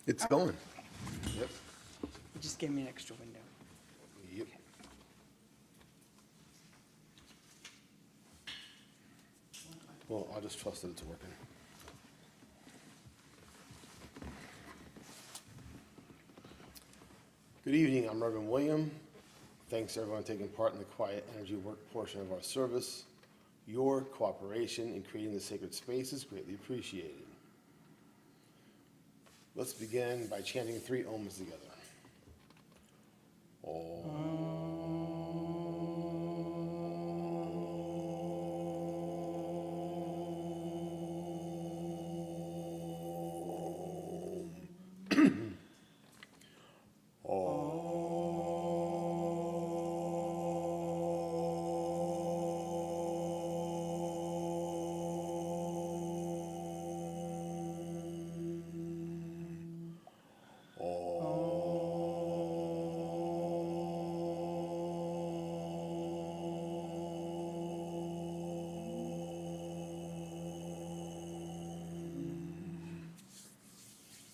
It's going. Yep. You just gave me an extra window. Yep. Well, I'll just trust that it's working. Good evening, I'm Reverend William. Thanks to everyone taking part in the quiet energy work portion of our service. Your cooperation in creating the sacred space is greatly appreciated. Let's begin by chanting 3 Oms together.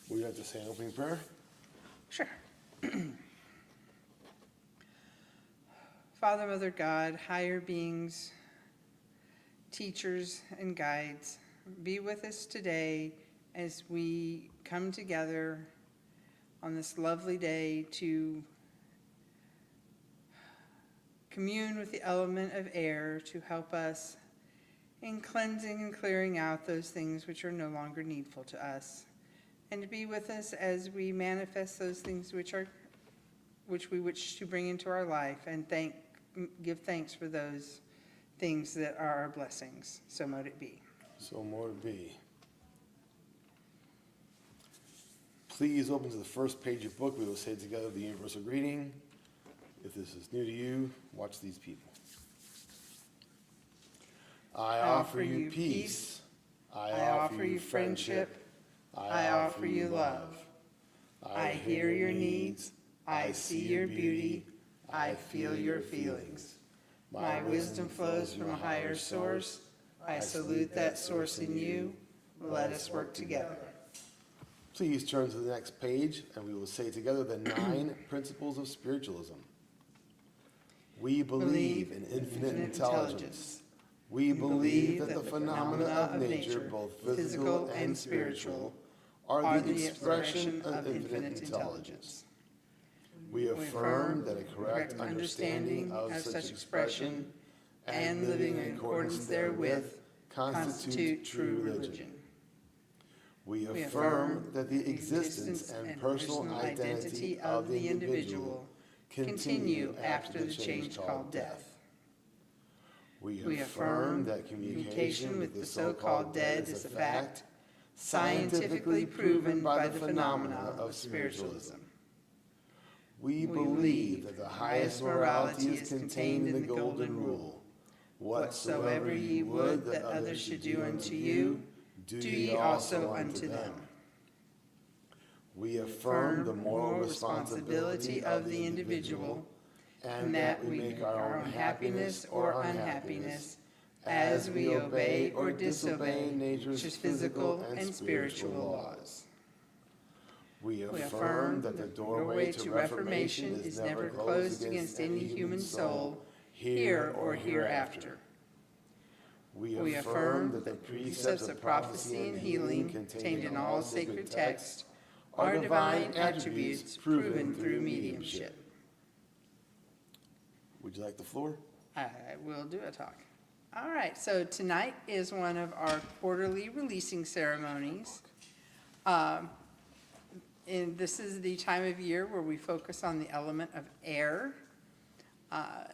Would you like to say an opening prayer? Sure. Father, Mother, God, higher beings, teachers, and guides, be with us today as we come together on this lovely day to commune with the element of air to help us in cleansing and clearing out those things which are no longer needful to us, and to be with us as we manifest those things which we wish to bring into our life, and give thanks for those things that are our blessings. So mote it be. So mote it be. Please open to the first page of your book. We will say together the universal greeting. If this is new to you, watch these people. I offer you peace. I offer you friendship. I offer you love. I hear your needs. I see your beauty. I feel your feelings. My wisdom flows from a higher source. I salute that source in you. Let us work together. Please turn to the next page, and we will say together the 9 principles of spiritualism. We believe in infinite intelligence. We believe that the phenomena of nature, both physical and spiritual, are the expression of infinite intelligence. We affirm that a correct understanding of such expression and living in accordance therewith constitute true religion. We affirm that the existence and personal identity of the individual continue after the change called death. We affirm that communication with the so-called dead is a fact, scientifically proven by the phenomena of spiritualism. We believe that the highest morality is contained in the Golden Rule. Whatsoever ye would that others should do unto you, do ye also unto them. We affirm the moral responsibility of the individual, and that we make our own happiness or unhappiness as we obey or disobey nature's physical and spiritual laws. We affirm that the doorway to reformation is never closed against any human soul, here or hereafter. We affirm that the precepts of prophecy and healing contained in all sacred texts are divine attributes proven through mediumship. Would you like the floor? I will do a talk. All right, so tonight is one of our quarterly releasing ceremonies. And this is the time of year where we focus on the element of air.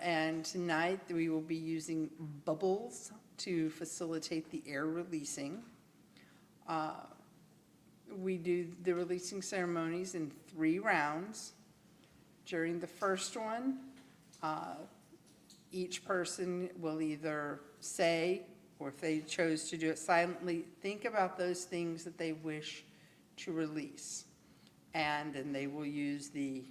And tonight we will be using bubbles to facilitate the air releasing. We do the releasing ceremonies in 3 rounds. During the first one, each person will either say, or if they chose to do it silently, think about those things that they wish to release. And then they will use the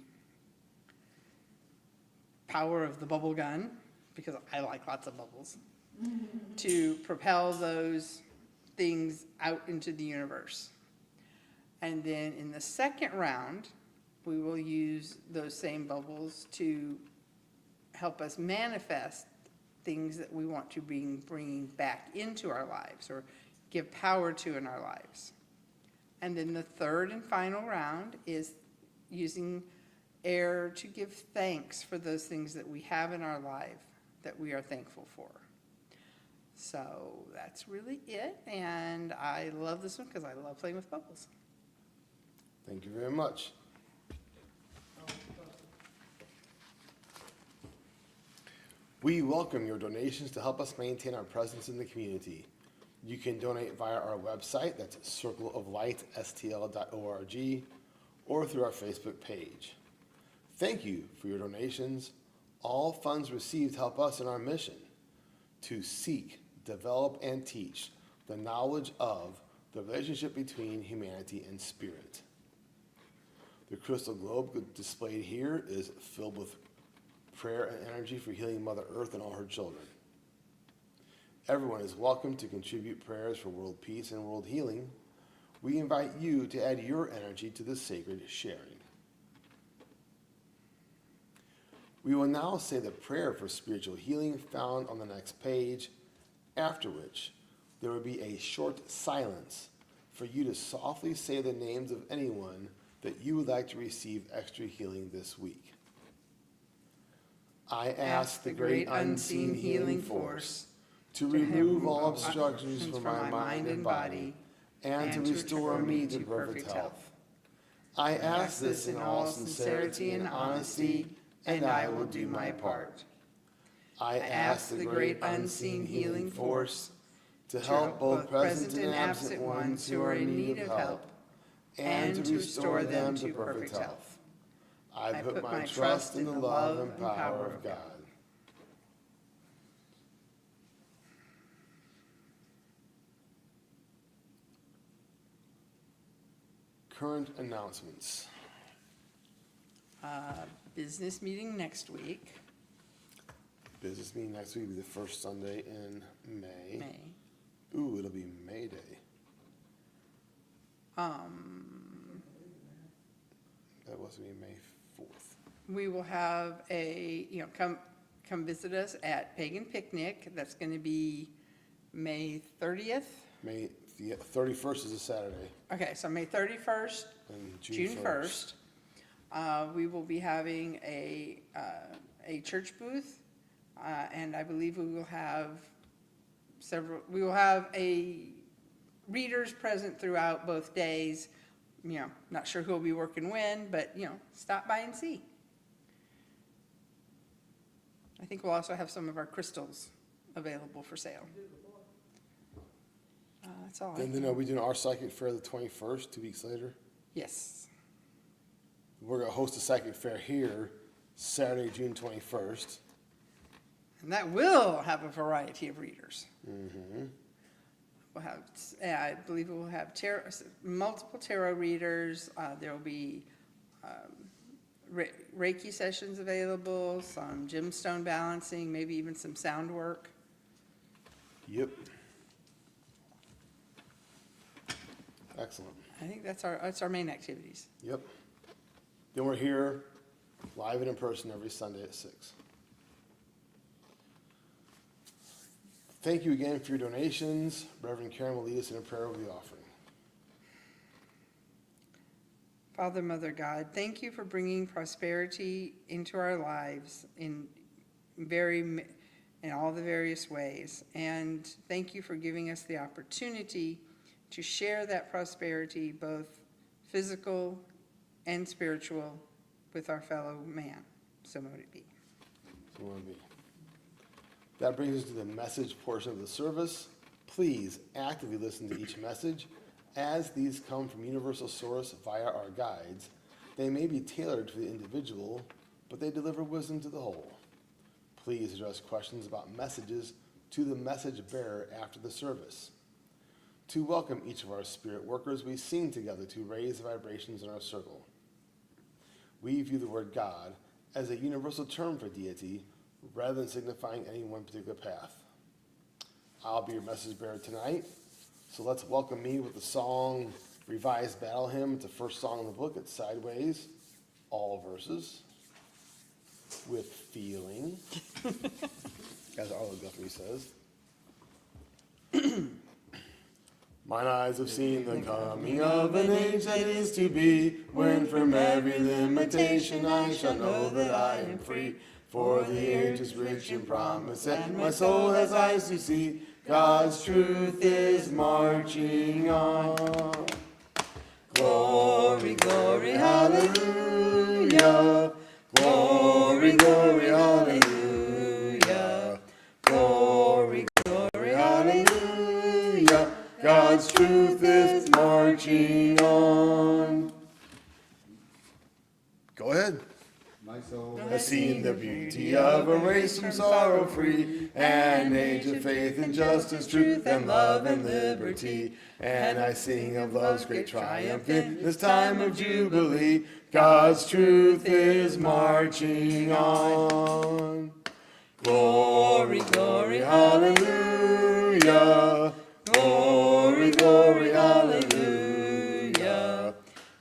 power of the bubble gun, because I like lots of bubbles, to propel those things out into the universe. And then in the second round, we will use those same bubbles to help us manifest things that we want to bring back into our lives or give power to in our lives. And then the third and final round is using air to give thanks for those things that we have in our life that we are thankful for. So that's really it, and I love this one because I love playing with bubbles. Thank you very much. We welcome your donations to help us maintain our presence in the community. You can donate via our website, that's circleoflightstl.org, or through our Facebook page. Thank you for your donations. All funds received help us in our mission to seek, develop, and teach the knowledge of the relationship between humanity and spirit. The crystal globe displayed here is filled with prayer and energy for healing Mother Earth and all her children. Everyone is welcome to contribute prayers for world peace and world healing. We invite you to add your energy to this sacred sharing. We will now say the prayer for spiritual healing found on the next page, after which there will be a short silence for you to softly say the names of anyone that you would like to receive extra healing this week. I ask the great unseen healing force to remove all obstructions from my mind and body and to restore me to perfect health. I ask this in all sincerity and honesty, and I will do my part. I ask the great unseen healing force to help both present and absent ones who are in need of help and to restore them to perfect health. I put my trust in the love and power of God. Current announcements. Business meeting next week, Business meeting next week will be the first Sunday in May. May. Ooh, it'll be May Day. That was going to be May 4th. We will have come visit us at Pagan Picnic. That's going to be May 30th. May 31st is a Saturday. Okay, so May 31st, And June 1st. We will be having a church booth, and I believe we will have readers present throughout both days. Not sure who will be working when, but, stop by and see. I think we'll also have some of our crystals available for sale. That's all. Then are we doing our psychic fair the 21st, 2 weeks later? Yes. We're going to host a psychic fair here Saturday, June 21st. And that will have a variety of readers. Mm-hmm. We'll have, I believe we'll have multiple tarot readers. There will be Reiki sessions available, some gemstone balancing, maybe even some sound work. Yep. Excellent. I think that's our main activities. Yep. Then we're here live and in person every Sunday at 6. Thank you again for your donations. Reverend Karen will lead us in a prayer over the offering. Father, Mother God, thank you for bringing prosperity into our lives in all the various ways. And thank you for giving us the opportunity to share that prosperity, both physical and spiritual, with our fellow man. So mote it be. So mote it be. That brings us to the message portion of the service. Please actively listen to each message. As these come from universal source via our guides, they may be tailored to the individual, but they deliver wisdom to the whole. Please address questions about messages to the message bearer after the service. To welcome each of our spirit workers, we sing together to raise the vibrations in our circle. We view the word God as a universal term for deity rather than signifying any one particular path. I'll be your message bearer tonight, so let's welcome me with the song, Revised Battle Hymn. It's the first song in the book. It's sideways, all verses, with feeling, as Arlo Guthrie says. Mine eyes have seen the coming of an age that is to be, when from every limitation I shall know that I am free. For the age is rich in promise, and my soul has eyes to see. God's truth is marching on. Glory, glory, hallelujah. Glory, glory, hallelujah. Glory, glory, hallelujah. God's truth is marching on. Go ahead. My soul has seen the beauty of a race from sorrow free, an age of faith and justice, truth and love and liberty. And I sing of love's great triumph in this time of jubilee. God's truth is marching on. Glory, glory, hallelujah. Glory, glory, hallelujah.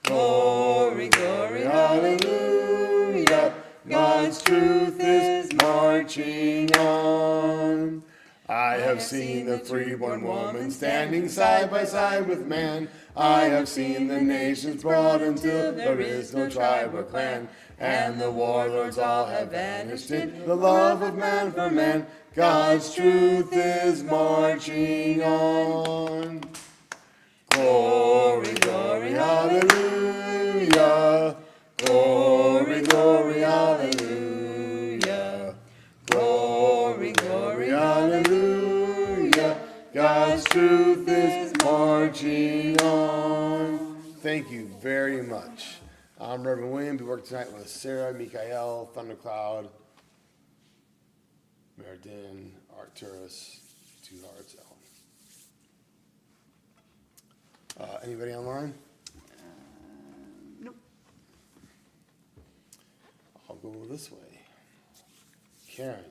Glory, glory, hallelujah. God's truth is marching on. I have seen the freeborn woman standing side by side with man. I have seen the nations brought until there is no tribe or clan. And the warlords all have vanished in the love of man for man. God's truth is marching on. Glory, glory, hallelujah. Glory, glory, hallelujah. Glory, glory, hallelujah. God's truth is marching on. Thank you very much. I'm Reverend William. We work tonight with Sarah, Mikael, Thundercloud, Meridin, Arcturus, Two Hearts, Ellen. Anybody online? Nope. I'll go this way. Karen.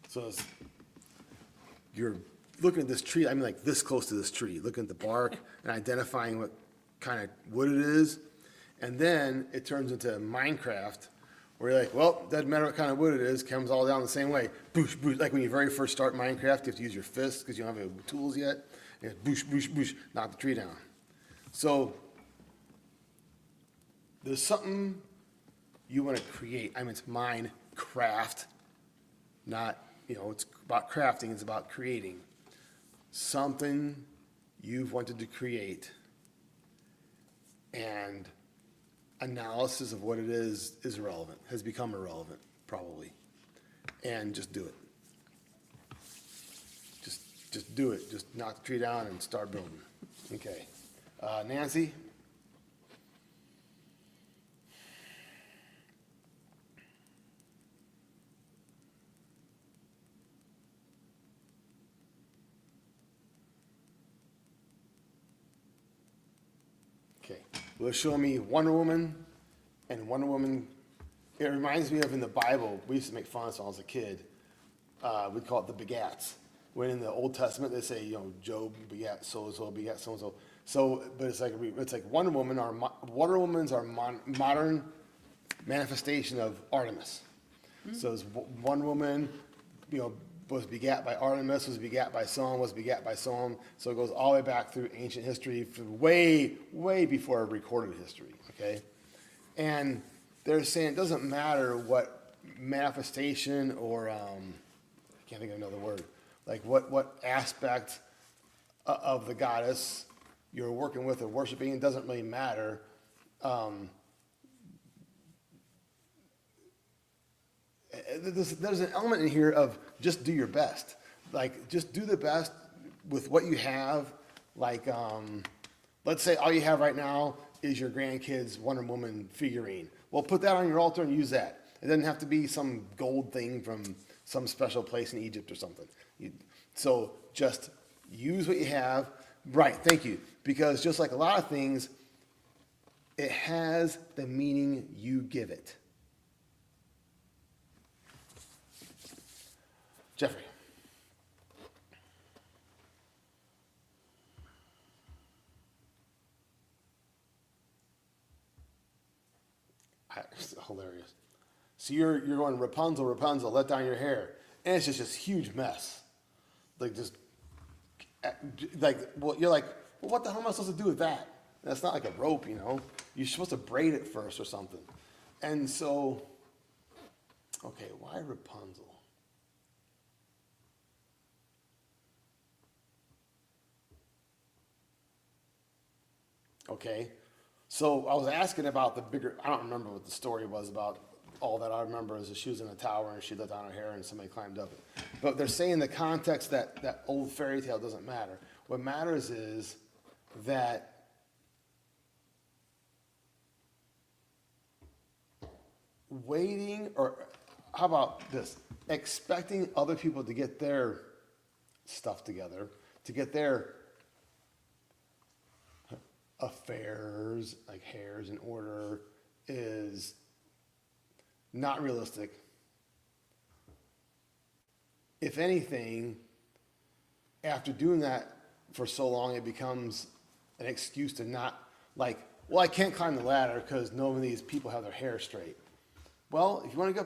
So you're looking at this tree, I mean like this close to this tree, looking at the bark and identifying what kind of wood it is. And then it turns into Minecraft where you're like, well, doesn't matter what kind of wood it is, comes all down the same way. Boosh, boosh. Like when you very first start Minecraft, you have to use your fists because you don't have any tools yet. And boosh, boosh, boosh, knock the tree down. So there's something you want to create. I mean, it's Minecraft, not, it's about crafting, it's about creating. Something you've wanted to create, and analysis of what it is irrelevant, has become irrelevant, probably. And just do it. Just do it. Just knock the tree down and start building. Okay. Nancy? Okay. Well, it's showing me Wonder Woman, and Wonder Woman, it reminds me of in the Bible, we used to make fun of this when I was a kid. We'd call it the begats. When in the Old Testament, they say, Job begat so-and-so, begat so-and-so. So, but it's like Wonder Woman, Wonder Woman's our modern manifestation of Artemis. Mm-hmm. So it's Wonder Woman, was begat by Artemis, was begat by so on, was begat by so on. So it goes all the way back through ancient history, way, way before recorded history, okay? And they're saying it doesn't matter what manifestation or, I can't think of another word, like what aspect of the goddess you're working with or worshiping, it doesn't really matter. There's an element in here of just do your best. Like, just do the best with what you have. Like, let's say all you have right now is your grandkid's Wonder Woman figurine. Well, put that on your altar and use that. It doesn't have to be some gold thing from some special place in Egypt or something. So just use what you have. Right, thank you. Because just like a lot of things, It has the meaning you give it. Jeffrey. It's hilarious. So you're going Rapunzel, Rapunzel, let down your hair, and it's just this huge mess. Like just well, you're like, well, what the hell am I supposed to do with that? That's not like a rope, you know. You're supposed to braid it first or something. And so, okay, why Rapunzel? Okay, so I was asking about the bigger, I don't remember what the story was about. All that I remember is that she was in a tower and she let down her hair and somebody climbed up it. But they're saying the context that old fairy tale doesn't matter. What matters is that waiting, or how about this, expecting other people to get their stuff together, to get their affairs, like hairs in order, is not realistic. If anything, after doing that for so long, it becomes an excuse to not, like, well, I can't climb the ladder because none of these people have their hair straight. Well, if you want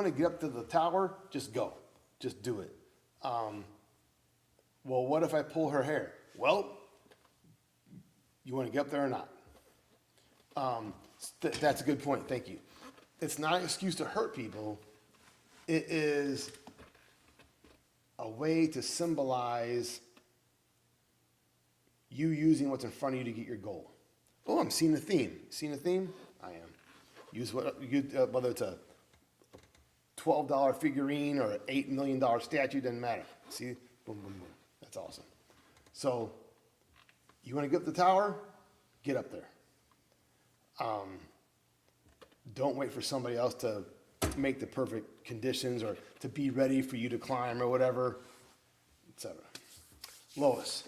to get up to the tower, just go, just do it. Well, what if I pull her hair? Well, you want to get up there or not? That's a good point. Thank you. It's not an excuse to hurt people. It is a way to symbolize you using what's in front of you to get your goal. Oh, I'm seeing a theme. Seeing a theme? I am. Use whether it's a $12 figurine or an $8 million statue, doesn't matter. See? Boom, boom, boom. That's awesome. So, you want to get up the tower? Get up there. Don't wait for somebody else to make the perfect conditions or to be ready for you to climb or whatever, etc. Lois.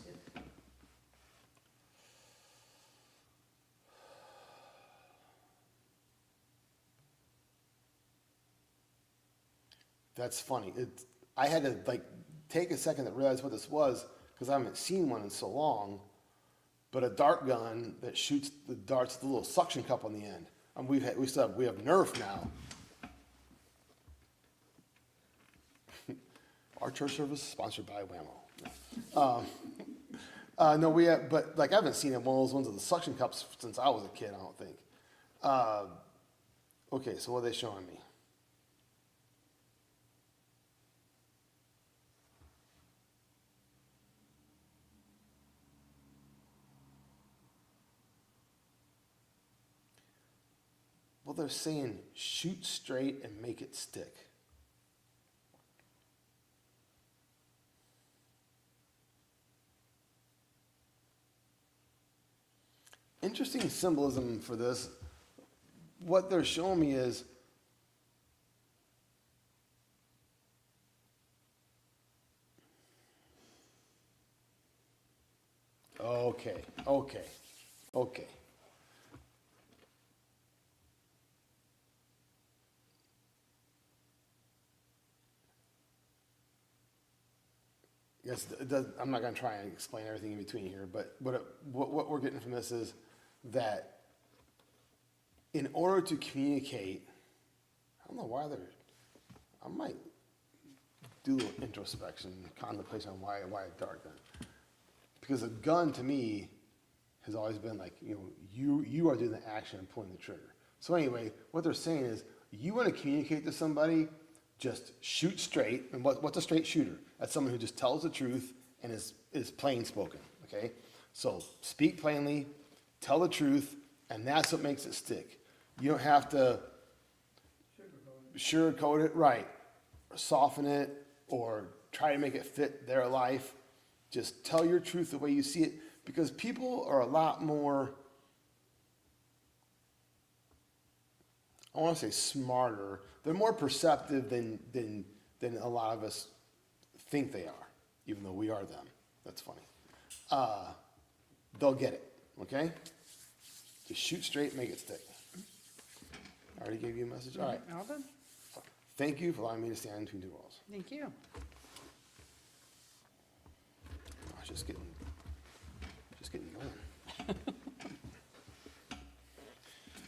That's funny. I had to take a second to realize what this was because I haven't seen one in so long. But a dart gun that shoots the darts with a little suction cup on the end. We have Nerf now. Our church service is sponsored by Whammo. No, we have, but I haven't seen one of those ones with the suction cups since I was a kid. I don't think. Okay, so what are they showing me? Well, they're saying shoot straight and make it stick. Interesting symbolism for this. What they're showing me is okay. Yes, I'm not going to try and explain everything in between here, but what we're getting from this is that in order to communicate, I don't know why I might do a little introspection, contemplation on why a dart gun. Because a gun to me has always been you are doing the action and pulling the trigger. So anyway, what they're saying is you want to communicate to somebody, just shoot straight. And what's a straight shooter? That's someone who just tells the truth and is plain spoken, okay? So speak plainly, tell the truth, and that's what makes it stick. You don't have to sugarcoat it, right, or soften it, or try to make it fit their life. Just tell your truth the way you see it, because people are a lot more, I want to say smarter. They're more perceptive than a lot of us think they are, even though we are them. That's funny. They'll get it, okay? Just shoot straight, make it stick. I already gave you a message? All right. All done. Thank you for allowing me to stand between two walls. Thank you. I was just getting going.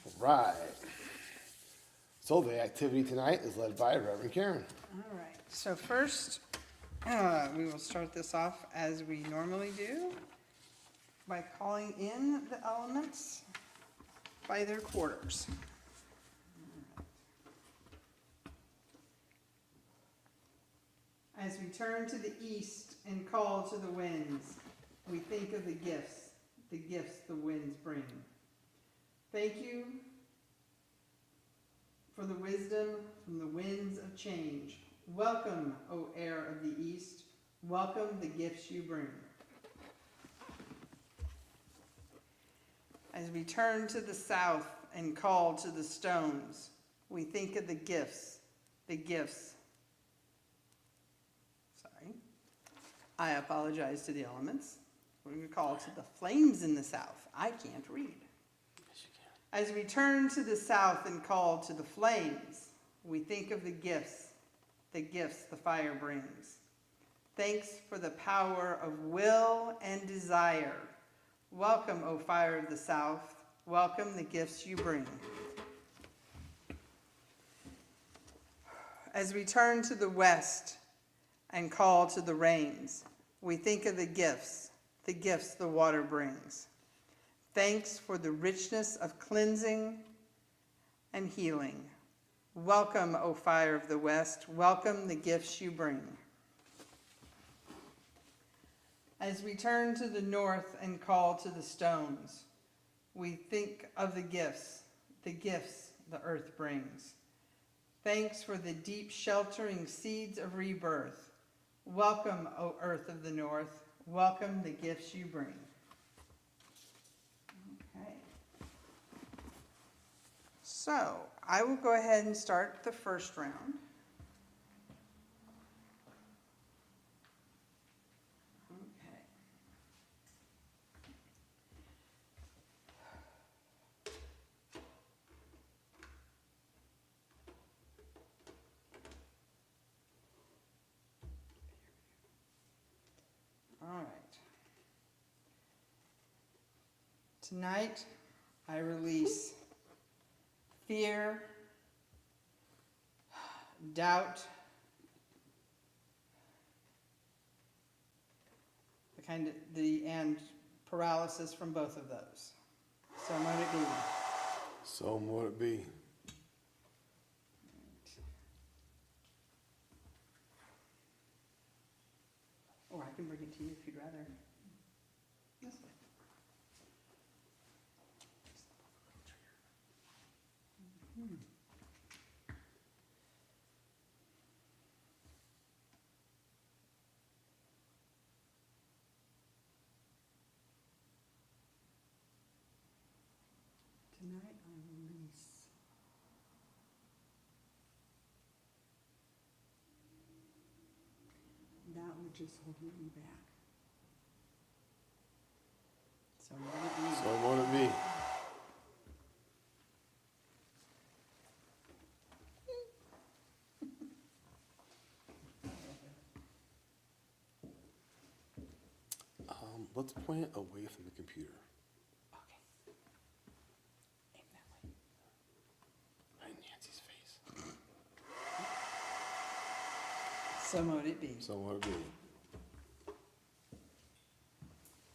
All right. So the activity tonight is led by Reverend Karen. All right. So first, we will start this off as we normally do by calling in the elements by their quarters. As we turn to the east and call to the winds, we think of the gifts the winds bring. Thank you for the wisdom from the winds of change. Welcome, O air of the east. Welcome the gifts you bring. As we turn to the south and call to the stones, we think of the gifts. Sorry. I apologize to the elements. We're going to call to the flames in the south. I can't read. As we turn to the south and call to the flames, we think of the gifts the fire brings. Thanks for the power of will and desire. Welcome, O fire of the south. Welcome the gifts you bring. As we turn to the west and call to the rains, we think of the gifts the water brings. Thanks for the richness of cleansing and healing. Welcome, O fire of the west. Welcome the gifts you bring. As we turn to the north and call to the stones, we think of the gifts the earth brings. Thanks for the deep sheltering seeds of rebirth. Welcome, O earth of the north. Welcome the gifts you bring. Okay. So I will go ahead and start the first round. Okay. All right. Tonight, I release fear, doubt, and paralysis from both of those. So might it be? So mote it be. Or I can bring it to you if you'd rather. This way. Tonight I release that which is holding me back. So let it be. So mote it be. Let's point it away from the computer. Okay. Aim that way. Right in Nancy's face. So mote it be. So mote it be.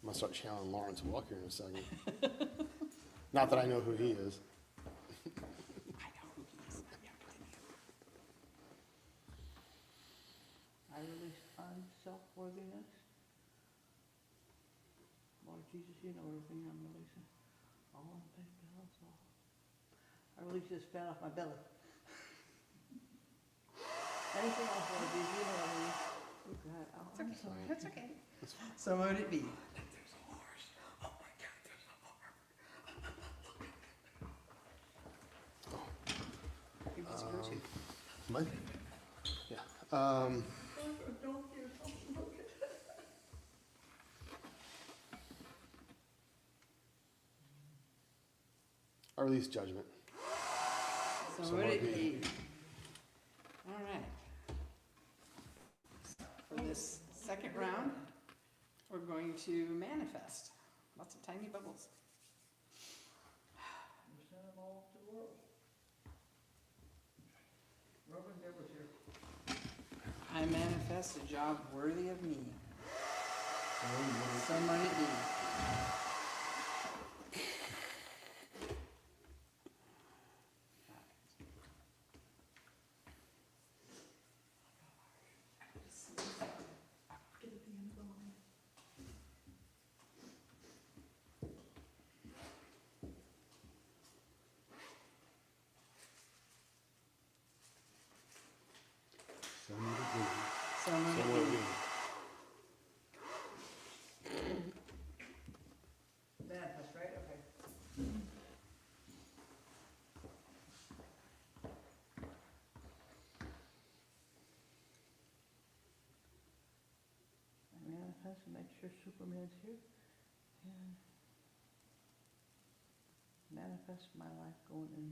I'm gonna start channeling Lawrence Walker in a second. Not that I know who he is. I know who he is. I release unself-worthiness. Lord Jesus, you know everything I'm releasing. All on the big bills, all. I release this fat off my belly. Anything else, Lord Jesus, you know everything. Oh, God, oh, I'm sorry. That's okay. So mote it be. There's a horse. Oh, my God, there's a horse. Who was it go to? Mike? Yeah. Don't hear something. release judgment. So So would would it it be? All right. For this second round, we're going to manifest. Lots of tiny bubbles. We send them all to the world. Robin Deborah's here. I manifest a job worthy of me. So might it be. Get at the end of the line. So would it be. So might So it would it be. be. Manifest, right? Okay. I manifest and make sure Superman's here and manifest my life going in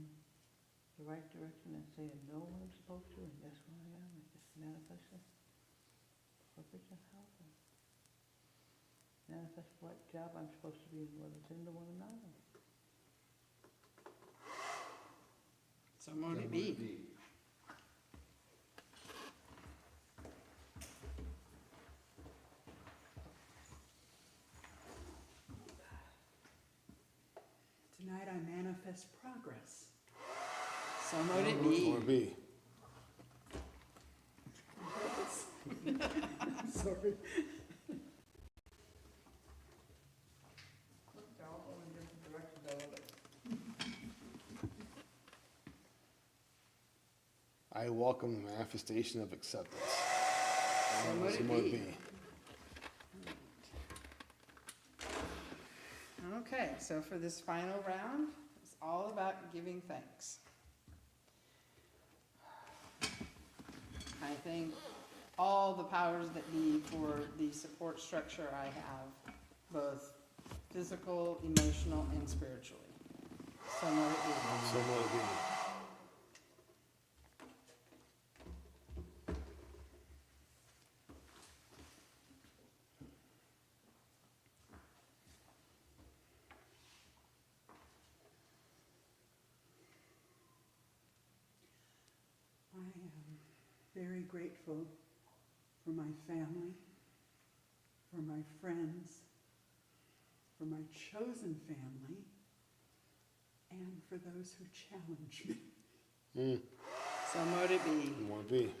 the right direction and saying no when I'm supposed to and yes when I am, and just manifesting perfect health and manifest what job I'm supposed to be in, whether it's in the one or not. So might it be. Tonight I manifest progress. So might it So be. would it be. Sorry. They're all going in different directions, I love it. I welcome the manifestation of acceptance. So might So it would be. Okay, so for this final round, it's all about giving thanks. I thank all the powers that be for the support structure I have, both physical, emotional, and spiritually. So might it be. So would it be. I am very grateful for my family, for my friends, for my chosen family, and for those who challenge me. So might it be. So would it be.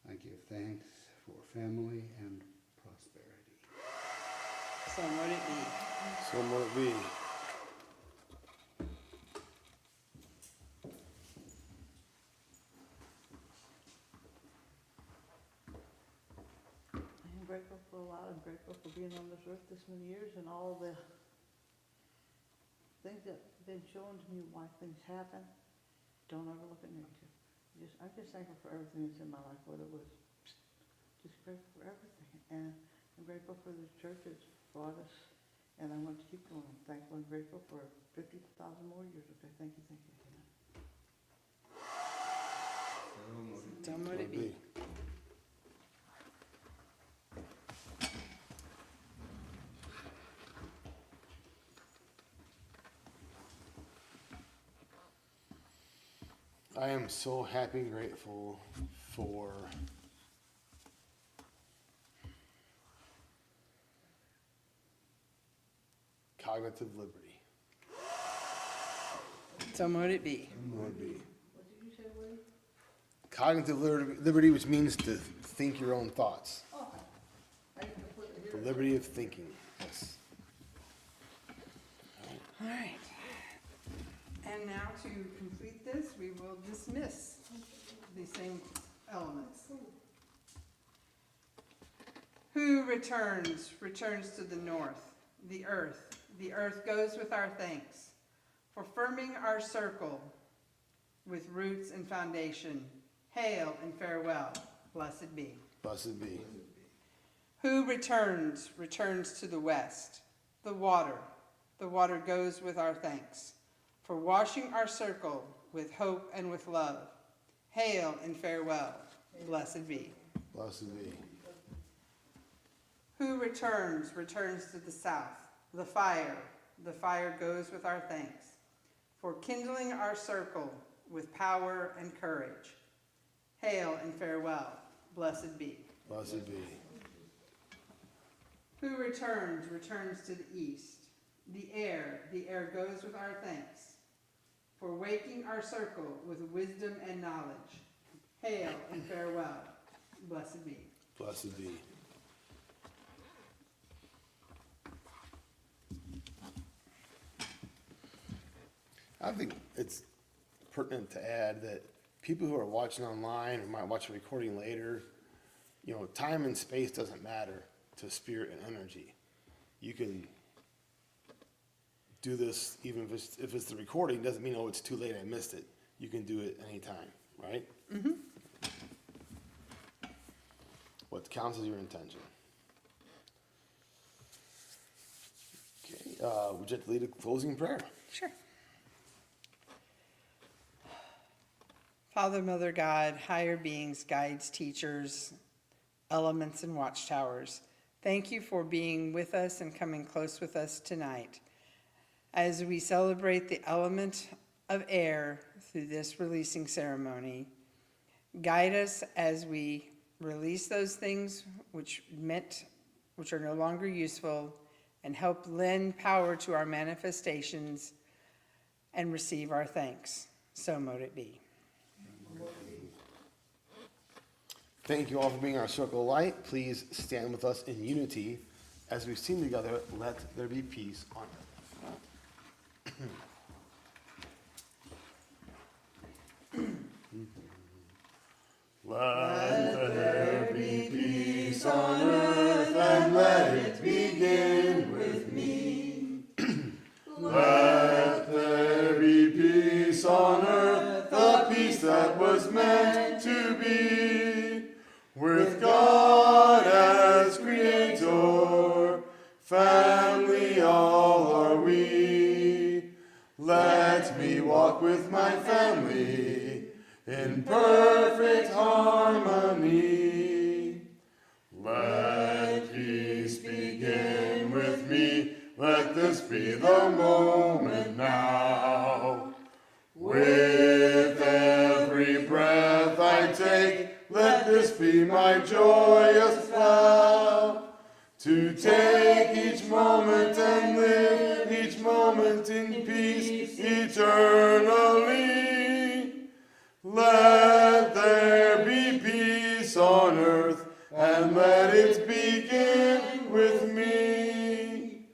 I give thanks for family and prosperity. So might it be. So would it be. I am grateful for a lot. I'm grateful for being on this earth this many years and all the things that have been shown to me why things happen. Don't ever look at negative. I'm just thankful for everything that's in my life, whether it was just grateful for everything. And I'm grateful for the church that's brought us, and I want to keep going. I'm thankful and grateful for 50,000 more years. Okay, thank you, thank you. So might So would it be. I am so happy and grateful for cognitive liberty. So might it be. Would be. What did you say, Woody? Cognitive liberty, which means to think your own thoughts. Oh, I can completely hear The it. liberty of thinking. Yes. All right. And now to complete this, we will dismiss the same elements. Who returns to the north, the earth, The earth goes with our thanks for firming our circle with roots and foundation. Hail and farewell, blessed be. Blessed be. Who returns, returns to the west. The water goes with our thanks for washing our circle with hope and with love. Hail and farewell, blessed be. Blessed be. Who returns, returns to the south. The fire goes with our thanks for kindling our circle with power and courage. Hail and farewell, blessed be. Blessed be. Who returns, returns to the east. The air goes with our thanks for waking our circle with wisdom and knowledge. Hail and farewell, blessed be. Blessed be. I think it's pertinent to add that people who are watching online or might watch a recording later, time and space doesn't matter to spirit and energy. You can do this even if it's the recording, doesn't mean, oh, it's too late, I missed it. You can do it anytime, right? Mm-hmm. What counts is your intention. Okay, would you like to lead a closing prayer? Sure. Father, Mother God, higher beings, guides, teachers, elements, and watchtowers, thank you for being with us and coming close with us tonight. As we celebrate the element of air through this releasing ceremony, guide us as we release those things which are no longer useful, and help lend power to our manifestations and receive our thanks. So mote it be. Thank you all for being our circle of light. Please stand with us in unity as we sing together, Let There Be Peace on Earth. Let there be peace on earth, and let it begin with me. Let there be peace on earth, the peace that was meant to be. With God as creator, family all are we. Let me walk with my family in perfect harmony. Let peace begin with me. Let this be the moment now. With every breath I take, let this be my joyous vow. To take each moment and live each moment in peace eternally. Let there be peace on earth, and let it begin with me.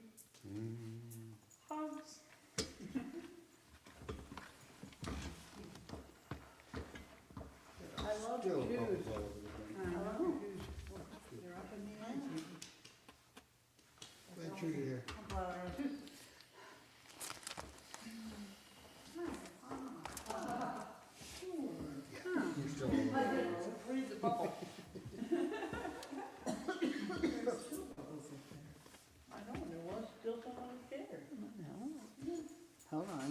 I love Still you, dude. overflow. You're up in the ante. Glad you're here. I'm proud of you. You're still overflow. Read the bubble. I know, there was still someone who cared. Hold on.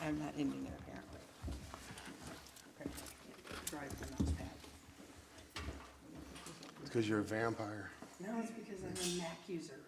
I'm not ending there apparently. Okay. Drive the mouse pad. It's because you're a vampire. No, it's because I'm a Mac user.